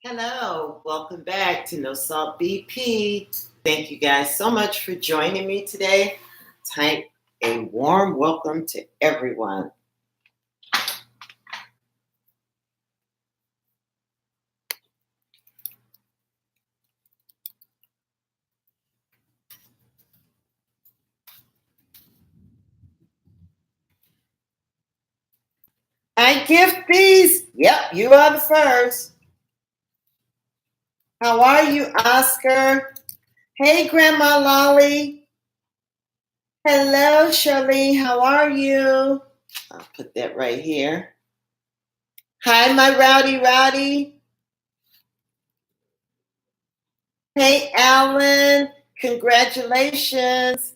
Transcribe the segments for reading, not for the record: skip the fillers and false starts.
Hello, welcome back to No Salt BP. Thank you guys so much for joining me today. Type a warm welcome to everyone. I gift these. Yep, you are the first. How are you, Oscar? Hey, Grandma Lolly. Hello, Shirley. How are you? I'll put that right here. Hi, my Rowdy. Hey, Alan. Congratulations.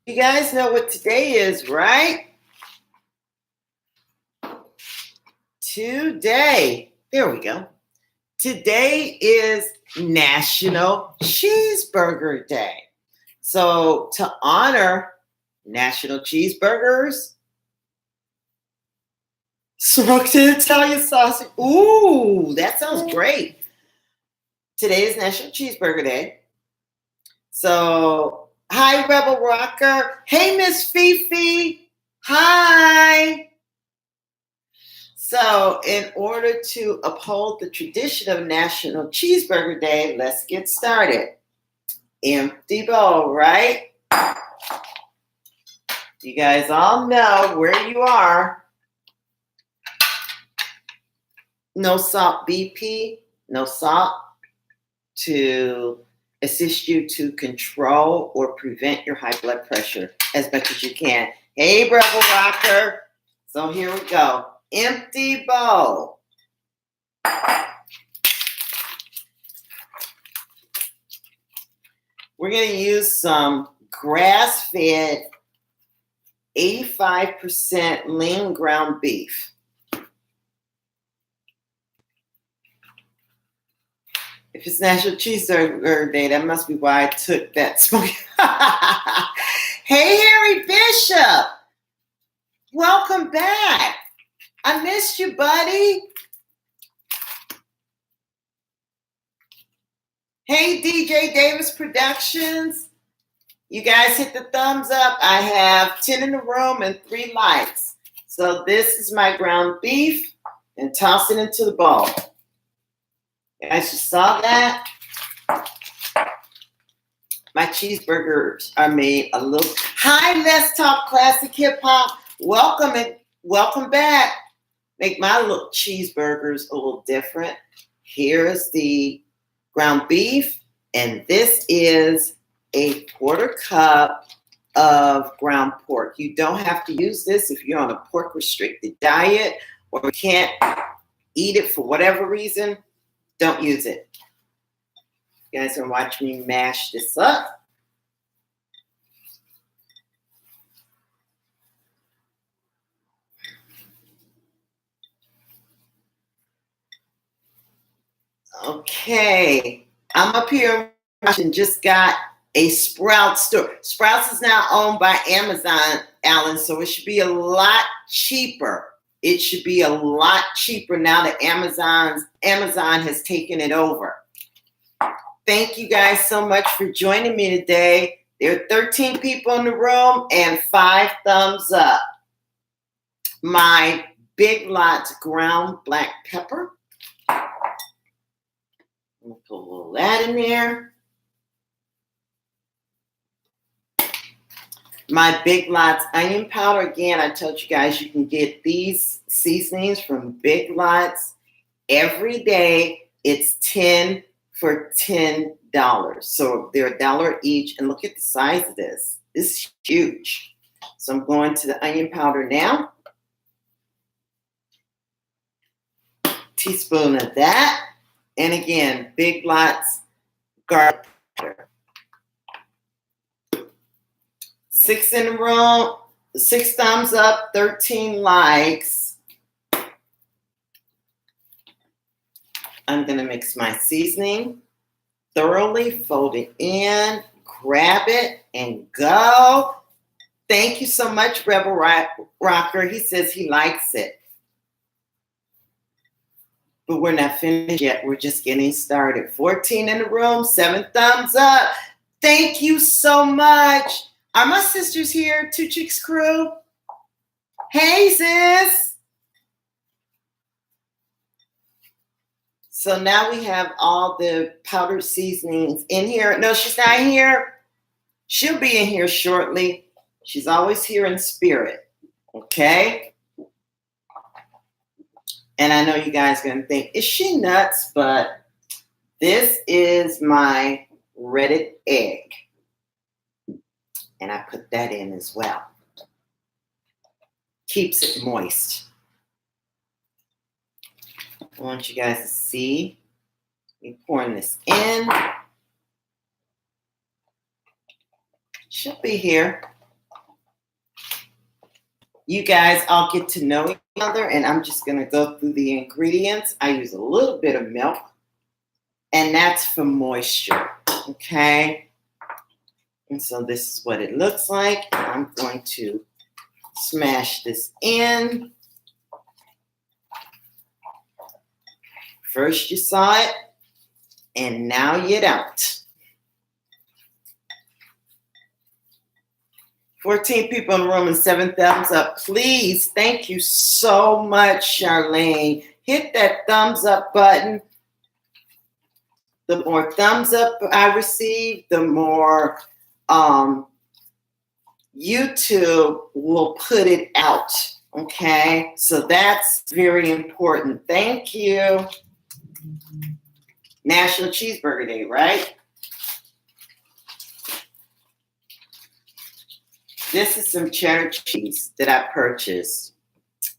You guys know what today is, right? There we go. Today is National Cheeseburger Day. So to honor National Cheeseburgers, smoked Italian sausage. Ooh, that sounds great. Today is National Cheeseburger Day. So, hi, Rebel Rocker. Hey, Miss Fifi. Hi. So, in order to uphold the tradition of National Cheeseburger Day, let's get started. Empty bowl, right? You guys all know where you are. No salt BP, no salt to assist you to control or prevent your high blood pressure as much as you can. Hey, Rebel Rocker. So here we go. Empty bowl. We're going to use some grass-fed 85% lean ground beef. If it's National Cheeseburger Day, that must be why I took that smoke. Hey, Harry Bishop. Welcome back. I missed you, buddy. Hey, DJ Davis Productions. You guys hit the thumbs up. I have 10 in the room and 3 likes. So this is my ground beef and toss it into the bowl. You guys just saw that. My cheeseburgers are made a little. Hi, Let's Talk Classic Hip Hop. Welcome back. Make my little cheeseburgers a little different. Here's the ground beef, and this is a 1/4 cup of ground pork. You don't have to use this if you're on a pork restricted diet or you can't eat it for whatever reason. Don't use it. You guys are watching me mash this up. Okay, I'm up here and just got a Sprouts store. Sprouts is now owned by Amazon, Alan, so it should be a lot cheaper. It should be a lot cheaper now that Amazon has taken it over. Thank you guys so much for joining me today. There are 13 people in the room and 5 thumbs up. My Big Lots ground black pepper. We'll put a little of that in there. My Big Lots onion powder. Again, I told you guys you can get these seasonings from Big Lots every day. It's 10 for $10. So they're $1 each. And look at the size of this. This is huge. So I'm going to the onion powder now. Teaspoon of that. And again, Big Lots garlic powder. 6 in a row, 6 thumbs up, 13 likes. I'm going to mix my seasoning. thoroughly, fold it in, grab it, and go. Thank you so much, Rebel Rocker. He says he likes it. But we're not finished yet. We're just getting started. 14 in the room, 7 thumbs up. Thank you so much. Are my sisters here? Two Chicks Crew? Hey, sis. So now we have all the powdered seasonings in here. No, she's not here. She'll be in here shortly. She's always here in spirit. Okay? And I know you guys are going to think, is she nuts? But this is my redded egg. And I put that in as well. Keeps it moist. I want you guys to see me pouring this in. She'll be here. You guys all get to know each other, and I'm just going to go through the ingredients. I use a little bit of milk, and that's for moisture, okay? And so this is what it looks like. I'm going to smash this in. First you saw it, and now you don't. 14 people in the room and 7 thumbs up. Please, thank you so much, Charlene. Hit that thumbs up button. The more thumbs up I receive, the more YouTube will put it out, okay? So that's very important. Thank you. National Cheeseburger Day, right? This is some cheddar cheese that I purchased,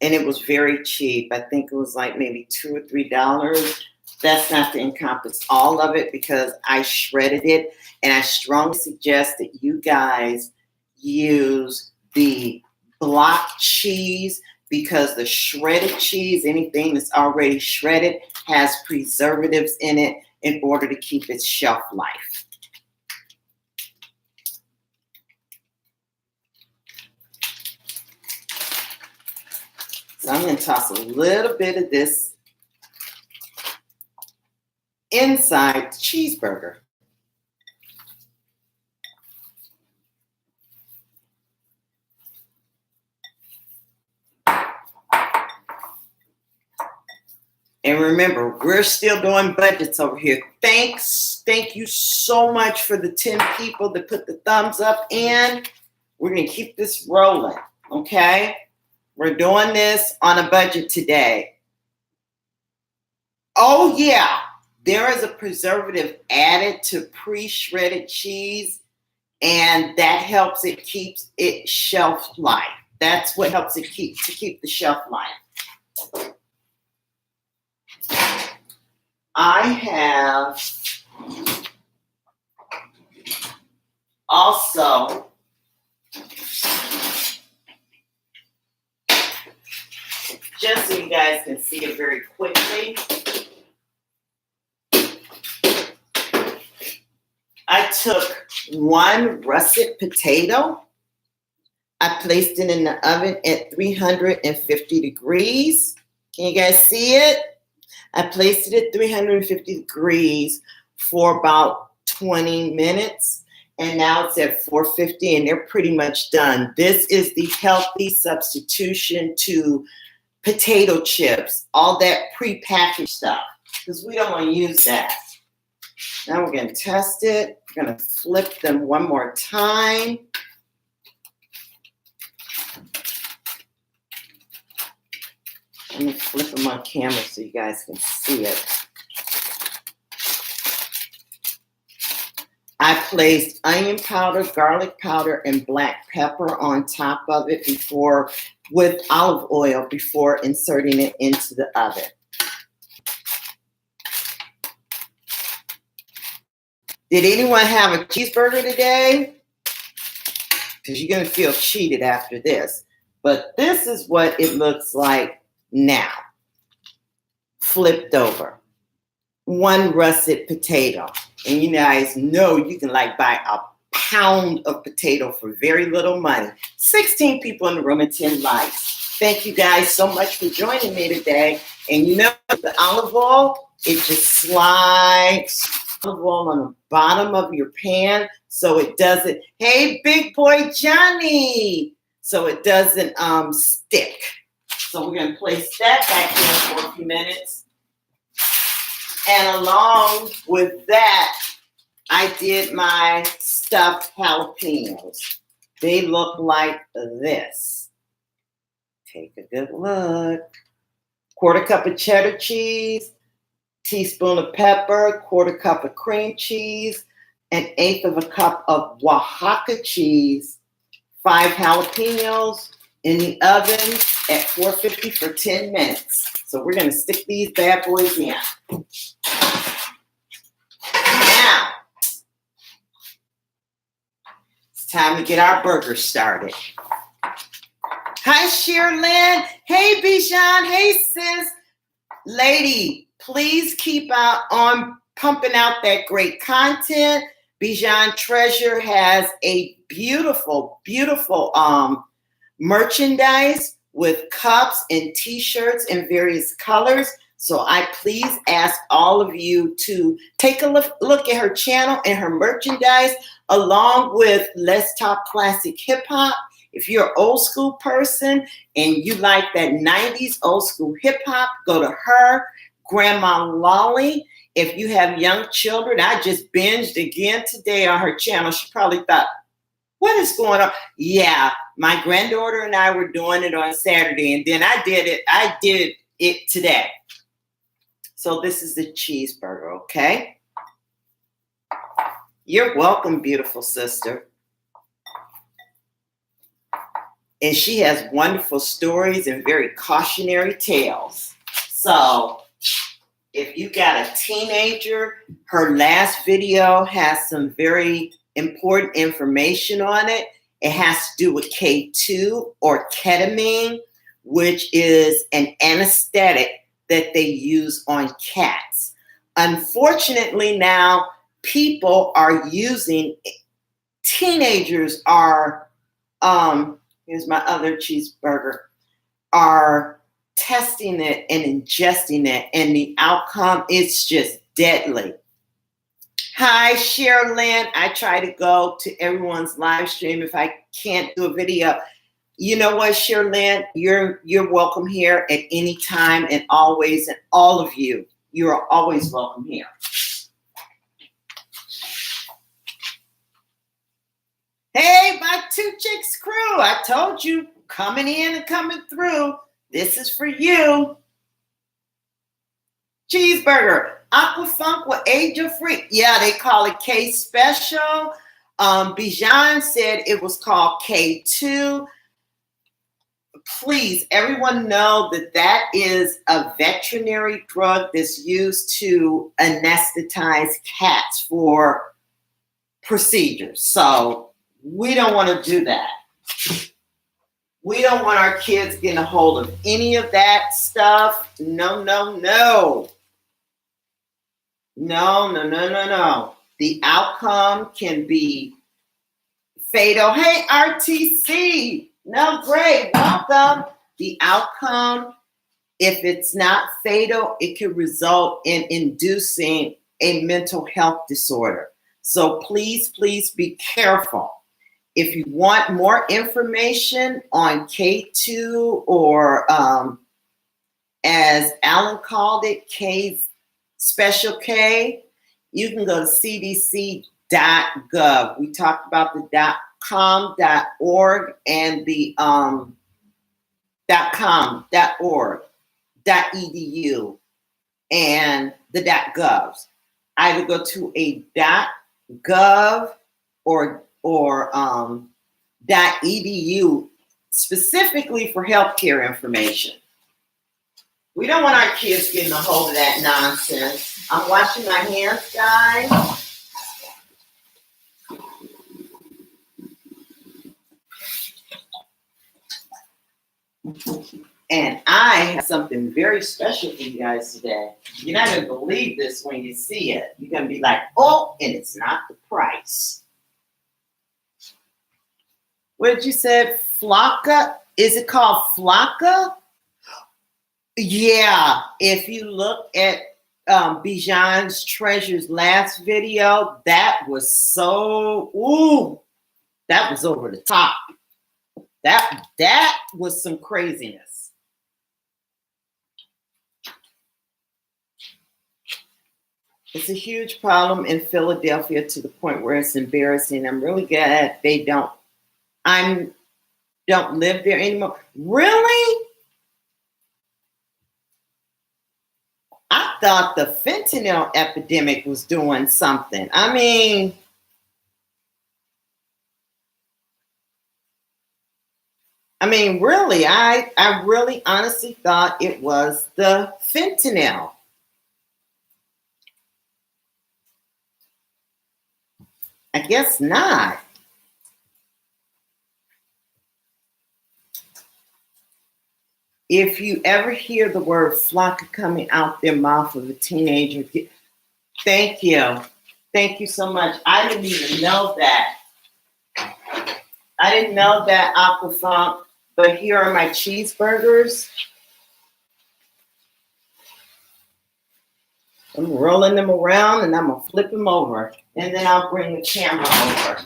and it was very cheap. I think it was like maybe $2 or $3. That's not to encompass all of it because I shredded it, and I strongly suggest that you guys use the block cheese because the shredded cheese, anything that's already shredded, has preservatives in it in order to keep its shelf life. So I'm going to toss a little bit of this inside the cheeseburger. And remember, we're still doing budgets over here. Thank you so much for the 10 people that put the thumbs up in. We're going to keep this rolling, okay? We're doing this on a budget today. Oh, yeah. There is a preservative added to pre-shredded cheese, and that helps it keep its shelf life. That's what helps it keep the shelf life. I have also just so you guys can see it very quickly, I took 1 russet potato. I placed it in the oven at 350 degrees. Can you guys see it? I placed it at 350 degrees for about 20 minutes. And now it's at 450 and they're pretty much done. This is the healthy substitution to potato chips, all that prepackaged stuff, because we don't want to use that. Now we're going to test it. We're going to flip them one more time. Let me flip them on camera so you guys can see it. I placed onion powder, garlic powder, and black pepper on top of it with olive oil before inserting it into the oven. Did anyone have a cheeseburger today? Because you're going to feel cheated after this. But this is what it looks like now. Flipped over. 1 russet potato. And you guys know you can like buy a pound of potato for very little money. 16 people in the room and 10 likes. Thank you guys so much for joining me today. And you know the olive oil, it just slides olive oil on the bottom of your pan so it doesn't, hey big boy Johnny, so it doesn't stick. So we're going to place that back in for a few minutes. And along with that, I did my stuffed jalapenos. They look like this. Take a good look. Quarter cup of cheddar cheese, teaspoon of pepper, quarter cup of cream cheese, an eighth of a cup of Oaxaca cheese, 5 jalapenos in the oven at 450 for 10 minutes. So we're going to stick these bad boys in. Now, it's time to get our burger started. Hi, Sharon. Hey, Bijan. Hey, sis. Lady, please keep on pumping out that great content. Bijan Treasure has a beautiful, beautiful merchandise with cups and t-shirts in various colors. So I please ask all of you to take a look at her channel and her merchandise along with Let's Talk Classic Hip Hop. If you're an old school person and you like that 90s old school hip hop, go to her. Grandma Lolly. If you have young children, I just binged again today on her channel. She probably thought, what is going on? Yeah, my granddaughter and I were doing it on Saturday, and then I did it today. So this is the cheeseburger, okay? You're welcome, beautiful sister. And she has wonderful stories and very cautionary tales. So if you got a teenager, her last video has some very important information on it. It has to do with K2 or ketamine, which is an anesthetic that they use on cats. Unfortunately, now people are using, teenagers are, here's my other cheeseburger, are testing it and ingesting it, and the outcome is just deadly. Hi, Sharon. I try to go to everyone's live stream if I can't do a video. You know what, Sharon? You're welcome here at any time and always, and all of you, you're always welcome here. Hey, my Two Chicks crew, I told you, coming in and coming through. This is for you. Cheeseburger, Aqua Funk with Angel Free. Yeah, they call it K Special. Bijan said it was called K2. Please, everyone know that that is a veterinary drug that's used to anesthetize cats for procedures. So we don't want to do that. We don't want our kids getting a hold of any of that stuff. No, no, no. No, no, no, no, no. The outcome can be fatal. Hey, RTC. No, great. Welcome. The outcome, if it's not fatal, it can result in inducing a mental health disorder. So please, please be careful. If you want more information on K2 or as Alan called it, K's Special K, you can go to cdc.gov. We talked about the .com, .org, and the .com, .org, .edu, and the .govs. Either go to a .gov or .edu specifically for healthcare information. We don't want our kids getting a hold of that nonsense. I'm washing my hands, guys. And I have something very special for you guys today. You're not going to believe this when you see it. You're going to be like, oh, and it's not the price. What did you say? Flocka? Is it called Flocka? Yeah. If you look at Bijan's Treasure's last video, that was so, that was over the top. That was some craziness. It's a huge problem in Philadelphia to the point where it's embarrassing. I'm really glad they don't live there anymore. Really? I thought the fentanyl epidemic was doing something. I mean, really, I really honestly thought it was the fentanyl. I guess not. If you ever hear the word flocka coming out their mouth of a teenager, thank you. Thank you so much. I didn't even know that. I didn't know that, Aquafunk, but here are my cheeseburgers. I'm rolling them around and I'm gonna flip them over. And then I'll bring the camera over.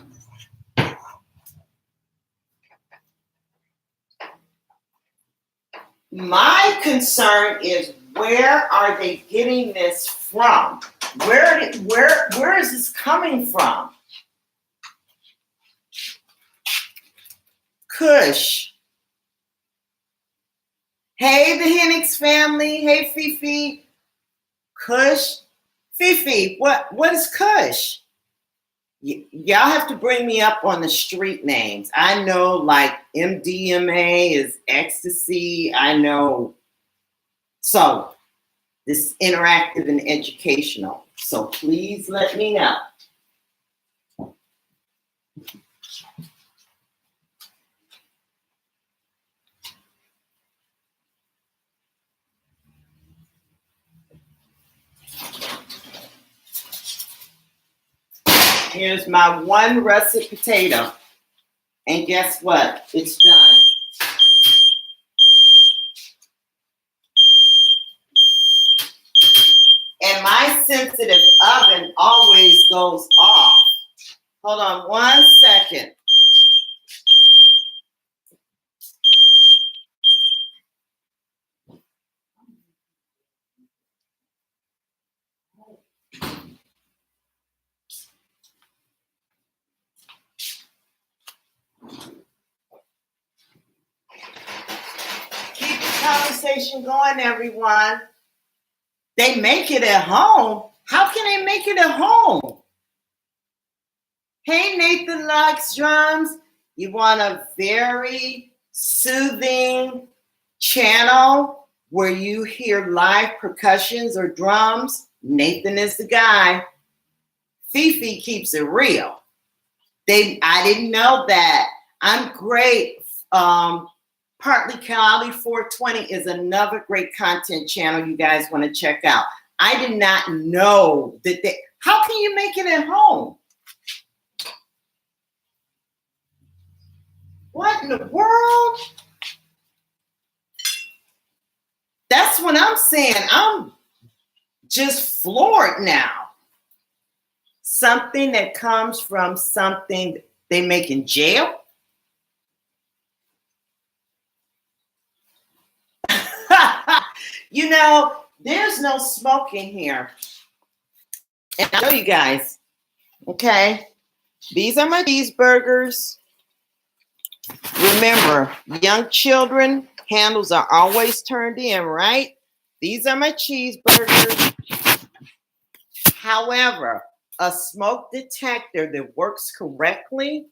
My concern is, where are they getting this from? Where is this coming from? Kush. Hey, the Hennix family. Hey, Fifi. Kush. Fifi, what is Kush? Y'all have to bring me up on the street names. I know like MDMA is ecstasy. I know. So this is interactive and educational. So please let me know. Here's my one russet potato. And guess what? It's done. And my sensitive oven always goes off. Hold on 1 second. Keep the conversation going, everyone. They make it at home. How can they make it at home? Hey, Nathan likes drums. You want a very soothing channel where you hear live percussions or drums? Nathan is the guy. Fifi keeps it real. I didn't know that. I'm great. Partly Cali 420 is another great content channel you guys want to check out. I did not know that how can you make it at home? What in the world? That's what I'm saying. I'm just floored now. Something that comes from something they make in jail. You know, there's no smoking here. And I'll show you guys. Okay. These are my cheeseburgers. Remember, young children, handles are always turned in, right? These are my cheeseburgers. However, a smoke detector that works correctly,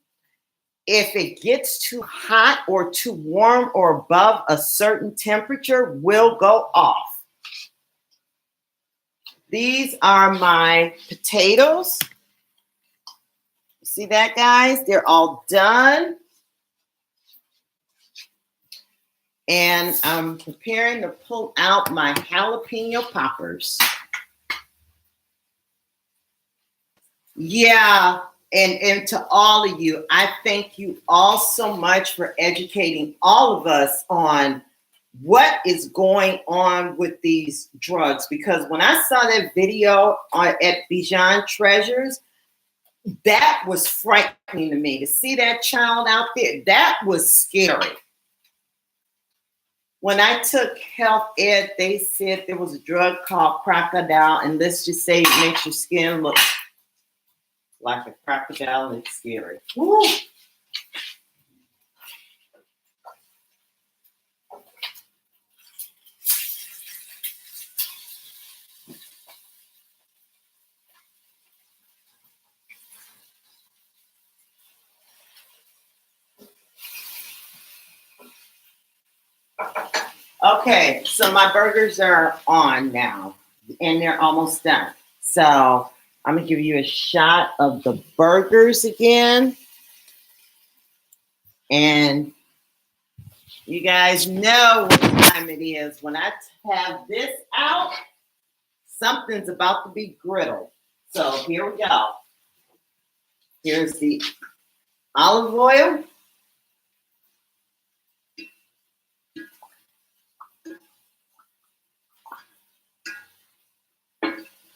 if it gets too hot or too warm or above a certain temperature, will go off. These are my potatoes. See that, guys? They're all done. And I'm preparing to pull out my jalapeno poppers. Yeah, and to all of you, I thank you all so much for educating all of us on what is going on with these drugs. Because when I saw that video at Beyond Treasures, that was frightening to me. To see that child out there, that was scary. When I took health ed, they said there was a drug called crocodile, and let's just say it makes your skin look like a crocodile. It's scary. Woo. Okay, so my burgers are on now, and they're almost done. So I'm gonna give you a shot of the burgers again. And you guys know what time it is. When I have this out, something's about to be griddled. So here we go. Here's the olive oil.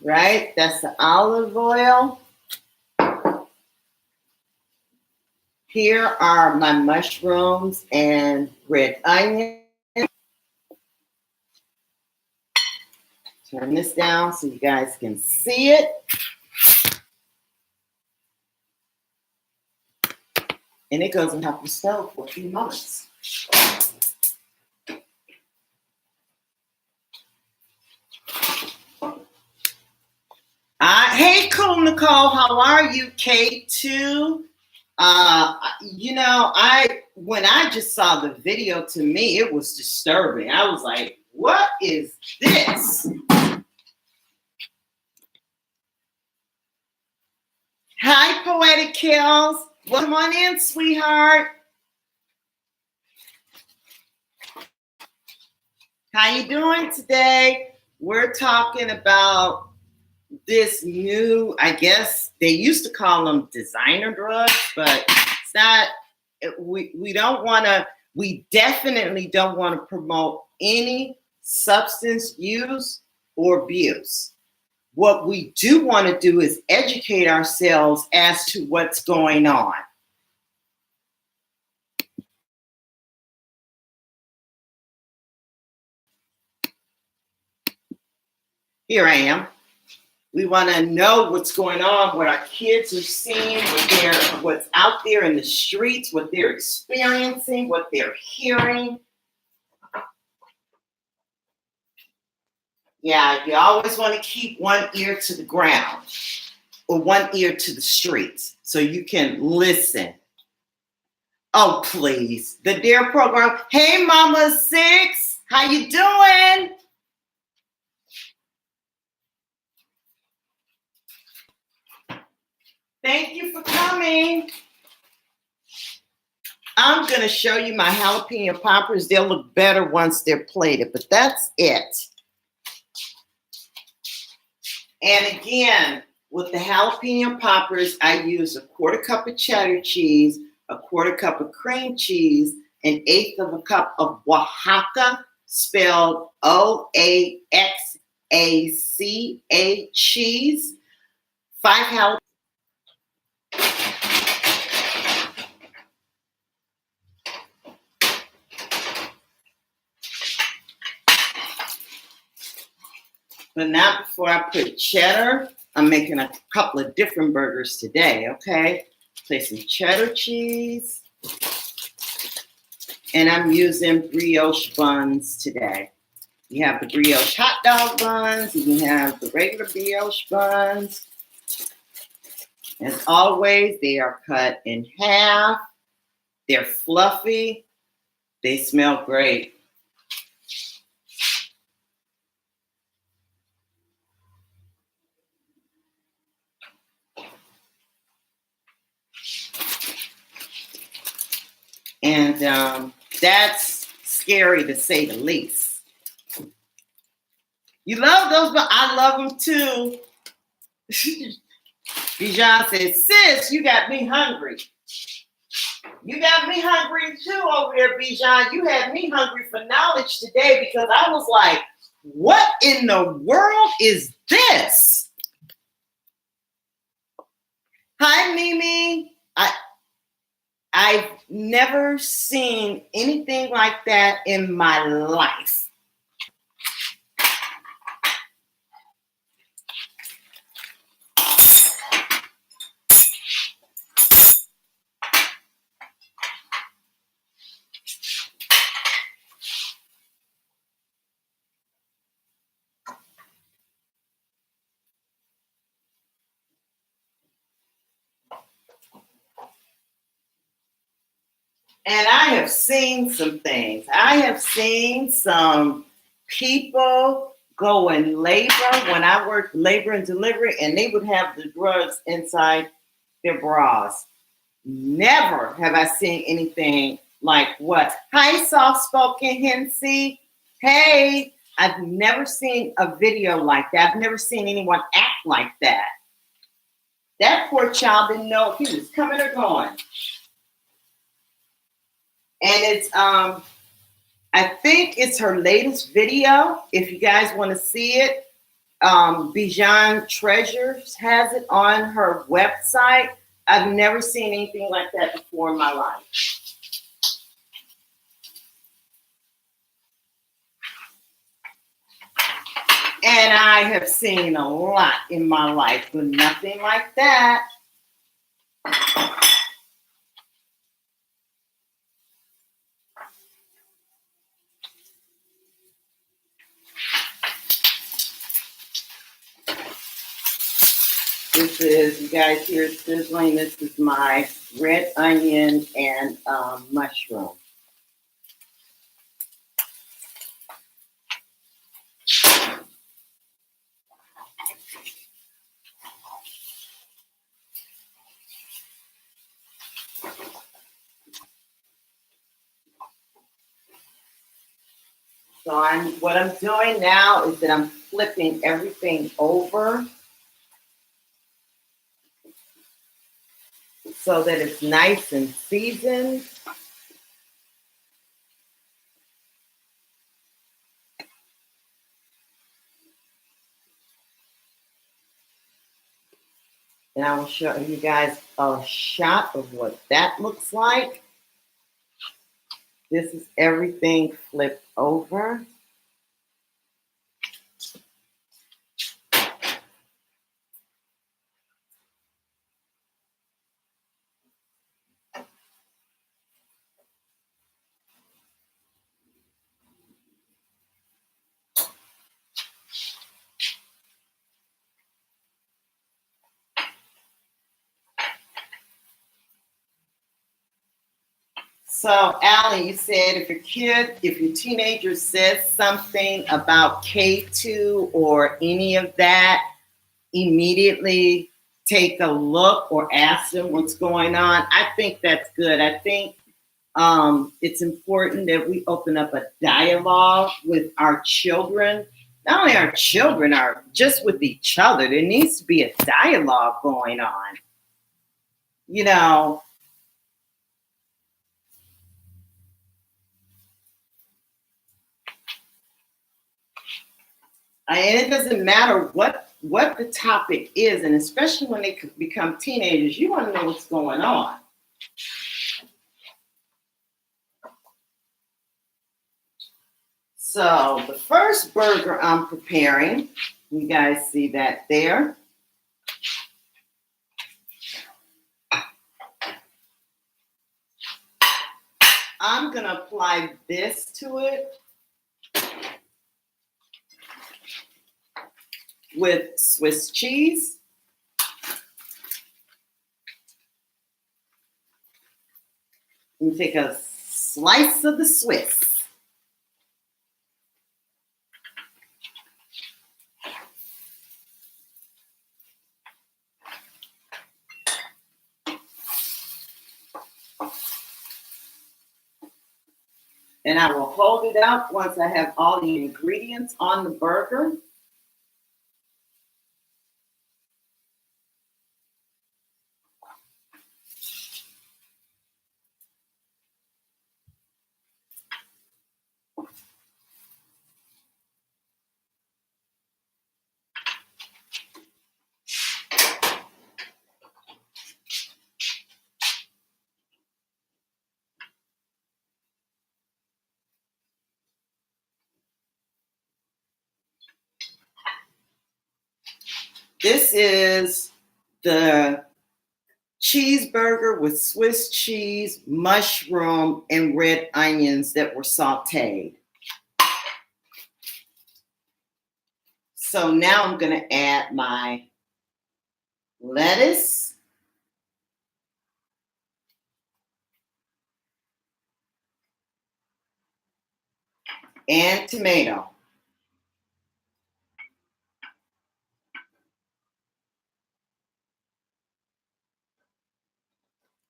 Right, that's the olive oil. Here are my mushrooms and red onion. Turn this down so you guys can see it. And it goes on top of the stove for a few moments. Hey, cool Nicole, how are you? K2. You know, when I just saw the video, to me, it was disturbing. I was like, what is this? Hi, Poetic Kills. Welcome on in, sweetheart. How you doing today? We're talking about this new, I guess they used to call them designer drugs, but it's not. We don't want to. We definitely don't want to promote any substance use or abuse. What we do want to do is educate ourselves as to what's going on. Here I am. We want to know what's going on, what our kids are seeing, what's out there in the streets, what they're experiencing, what they're hearing. Yeah, you always want to keep one ear to the ground or one ear to the streets so you can listen. Oh, please. The DARE program. Hey, Mama Six. How you doing? Thank you for coming. I'm going to show you my jalapeno poppers. They'll look better once they're plated, but that's it. And again, with the jalapeno poppers, I use a quarter cup of cheddar cheese, a quarter cup of cream cheese, an eighth of a cup of Oaxaca, spelled Oaxaca cheese, 5 jalapenos. But not before I put cheddar. I'm making a couple of different burgers today, okay? Place some cheddar cheese. And I'm using brioche buns today. You have the brioche hot dog buns. You can have the regular brioche buns. As always, they are cut in half. They're fluffy. They smell great. And that's scary to say the least. You love those, but I love them too. Bijan says, sis, you got me hungry. You got me hungry too over there, Bijan. You had me hungry for knowledge today because I was like, what in the world is this? Hi, Mimi. I've never seen anything like that in my life. And I have seen some things. I have seen some people go in labor when I worked labor and delivery, and they would have the drugs inside their bras. Never have I seen anything like what? Hi, soft-spoken Hensy. Hey, I've never seen a video like that. I've never seen anyone act like that. That poor child didn't know if he was coming or going. And it's I think it's her latest video. If you guys want to see it, Bijan Treasures has it on her website. I've never seen anything like that before in my life. And I have seen a lot in my life, but nothing like that. This is, you guys hear it sizzling, this is my red onion and mushroom. So what I'm doing now is that I'm flipping everything over so that it's nice and seasoned. And I will show you guys a shot of what that looks like. This is everything flipped over. So, Allie, you said if your teenager says something about K2 or any of that, immediately take a look or ask them what's going on. I think that's good. I think it's important that we open up a dialogue with our children. Not only our children, are just with each other. There needs to be a dialogue going on. You know, and it doesn't matter what the topic is, and especially when they become teenagers, you want to know what's going on. So the first burger I'm preparing, you guys see that there. I'm going to apply this to it with Swiss cheese. You take a slice of the Swiss. And I will hold it up once I have all the ingredients on the burger. This is the cheeseburger with Swiss cheese, mushroom, and red onions that were sauteed. So now I'm going to add my lettuce, and tomato.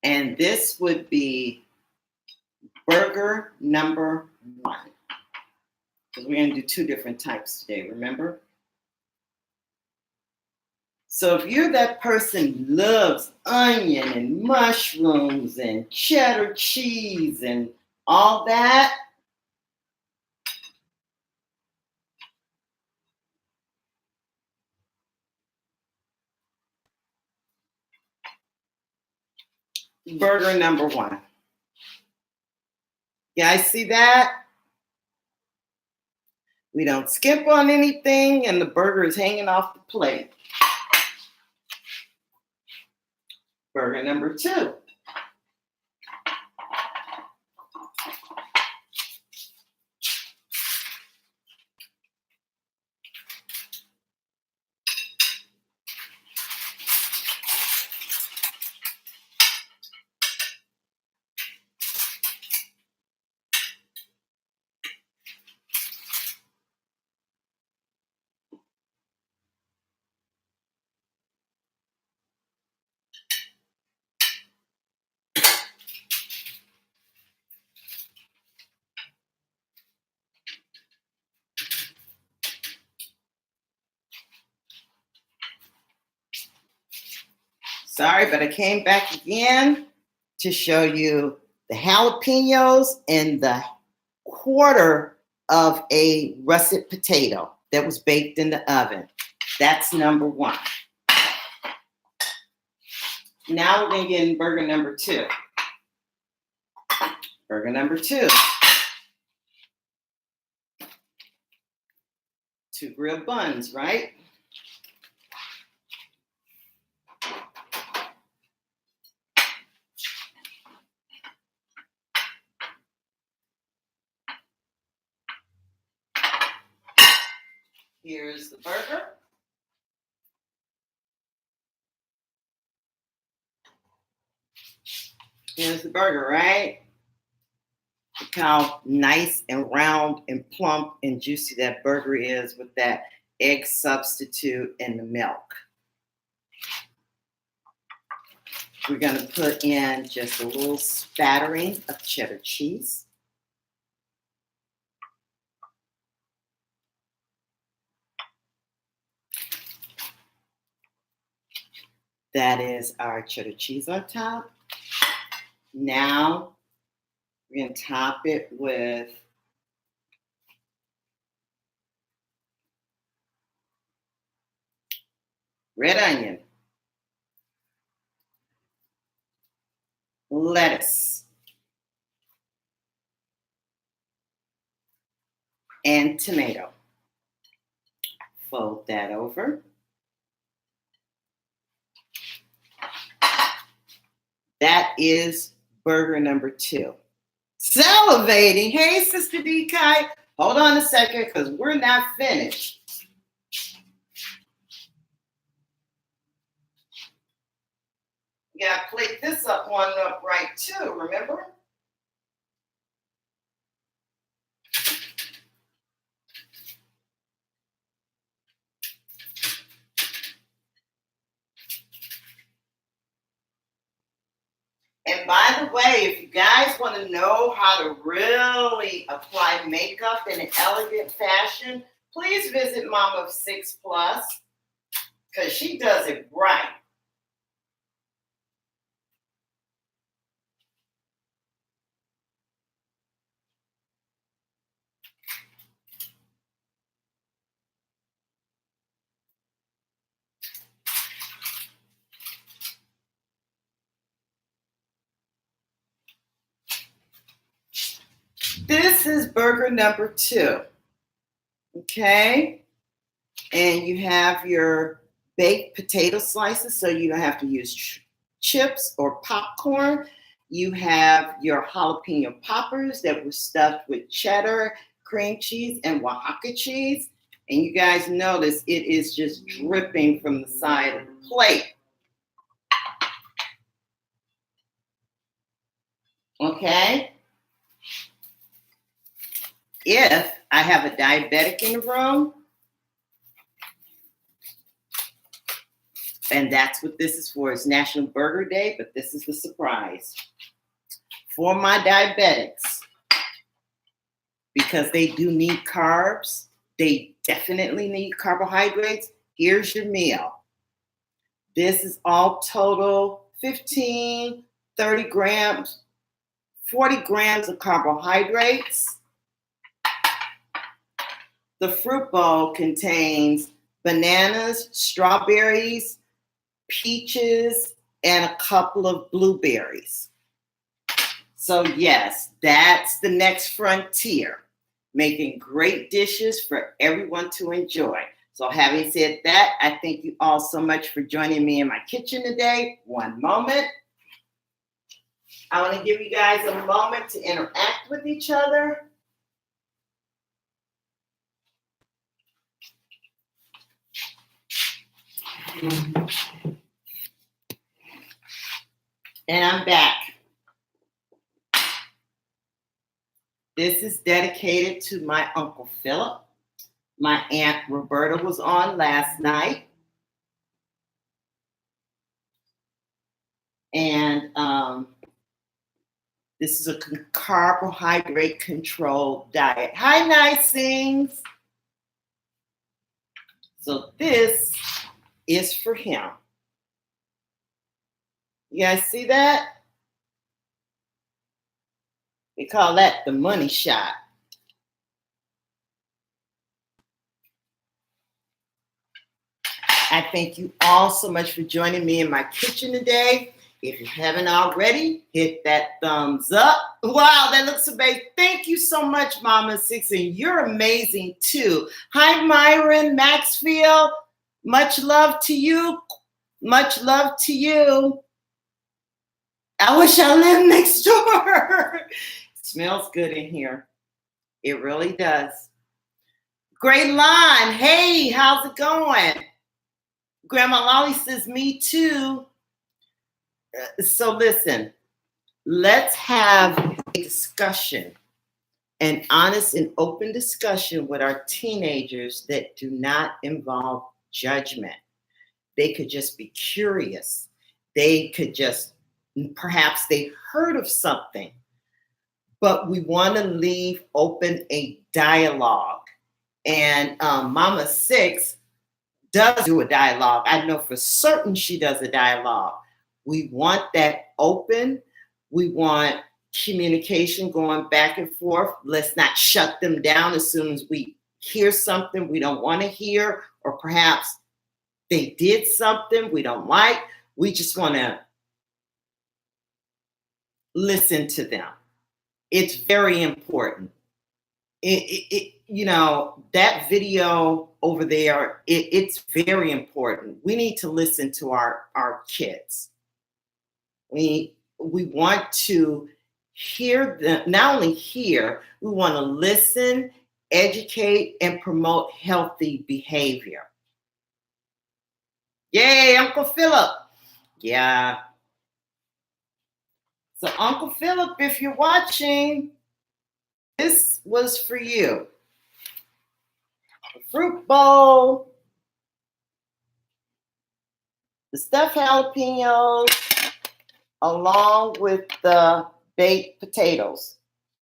And this would be burger number 1. Because we're going to do 2 different types today, remember? So if you're that person who loves onion and mushrooms and cheddar cheese and all that, burger number 1. You guys see that? We don't skip on anything and the burger is hanging off the plate. Burger number 2. Sorry, but I came back again to show you the jalapenos and the quarter of a russet potato that was baked in the oven. That's number 1. Now we're going to get in burger number 2. Burger number 2. 2 grilled buns, right? Here's the burger. Here's the burger, right? Look how nice and round and plump and juicy that burger is with that egg substitute and the milk. We're going to put in just a little spattering of cheddar cheese. That is our cheddar cheese on top. Now we're going to top it with red onion, lettuce, and tomato. Fold that over. That is burger number 2. Salivating. Hey, Sister D. Kai. Hold on a second because we're not finished. You got to plate this up one up right too, remember? And by the way, if you guys want to know how to really apply makeup in an elegant fashion, please visit Mama of 6 Plus because she does it right. This is burger number 2. Okay. And you have your baked potato slices, so you don't have to use chips or popcorn. You have your jalapeno poppers that were stuffed with cheddar, cream cheese, and Oaxaca cheese. And you guys notice it is just dripping from the side of the plate. Okay. If I have a diabetic in the room, and that's what this is for. It's National Burger Day, but this is the surprise. For my diabetics, because they do need carbs, they definitely need carbohydrates, here's your meal. This is all total 15, 30 grams, 40 grams of carbohydrates. The fruit bowl contains bananas, strawberries, peaches, and a couple of blueberries. So yes, that's the next frontier, making great dishes for everyone to enjoy. So having said that, I thank you all so much for joining me in my kitchen today. One moment. I want to give you guys a moment to interact with each other. And I'm back. This is dedicated to my Uncle Philip. My Aunt Roberta was on last night. And this is a carbohydrate controlled diet. Hi, Nicings. So this is for him. You guys see that? They call that the money shot. I thank you all so much for joining me in my kitchen today. If you haven't already, hit that thumbs up. Wow, that looks amazing. Thank you so much, Mama 6, and you're amazing too. Hi, Myron Maxfield. Much love to you. Much love to you. I wish I lived next door. Smells good in here. It really does. Great line. Hey, how's it going? Grandma Lolly says, me too. So listen, let's have a discussion, an honest and open discussion with our teenagers that do not involve judgment. They could just be curious. They could just, perhaps they heard of something, but we want to leave open a dialogue. And Mama 6 does do a dialogue. I know for certain she does a dialogue. We want that open. We want communication going back and forth. Let's not shut them down as soon as we hear something we don't want to hear, or perhaps they did something we don't like. We just want to listen to them. It's very important. That video over there, it's very important. We need to listen to our kids. We want to hear them, not only hear, we want to listen, educate, and promote healthy behavior. Yay, Uncle Philip. Yeah. So Uncle Philip, if you're watching, this was for you. The fruit bowl, the stuffed jalapenos, along with the baked potatoes.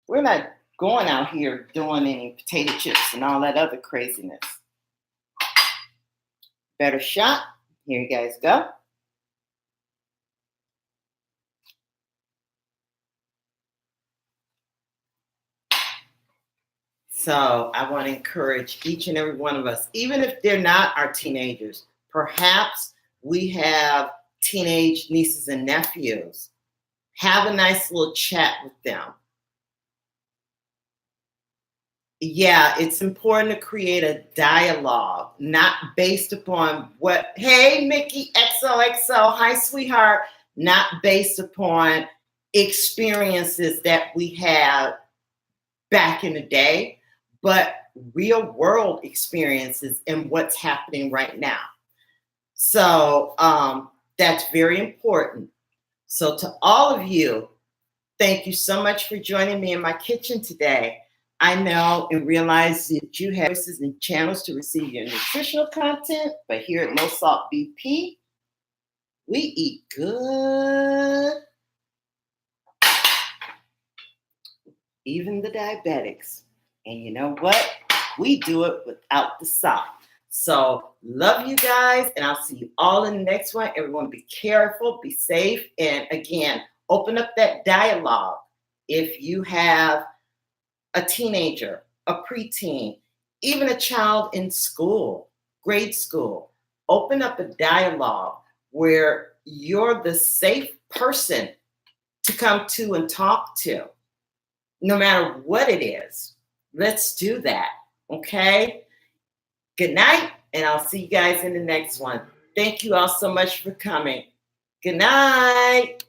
We're not going out here doing any potato chips and all that other craziness. Better shot. Here you guys go. So I want to encourage each and every one of us, even if they're not our teenagers, perhaps we have teenage nieces and nephews. Have a nice little chat with them. Yeah, it's important to create a dialogue, not based upon what, hey, Mickey, XOXO, hi, sweetheart, not based upon experiences that we had back in the day, but real world experiences and what's happening right now. So that's very important. So to all of you, thank you so much for joining me in my kitchen today. I know and realize that you have voices and channels to receive your nutritional content, but here at Low Salt BP, we eat good. Even the diabetics. And you know what? We do it without the salt. So love you guys, and I'll see you all in the next one. Everyone be careful, be safe, and again, open up that dialogue. If you have a teenager, a preteen, even a child in school, grade school, open up a dialogue where you're the safe person to come to and talk to, no matter what it is. Let's do that, okay? Good night, and I'll see you guys in the next one. Thank you all so much for coming. Good night.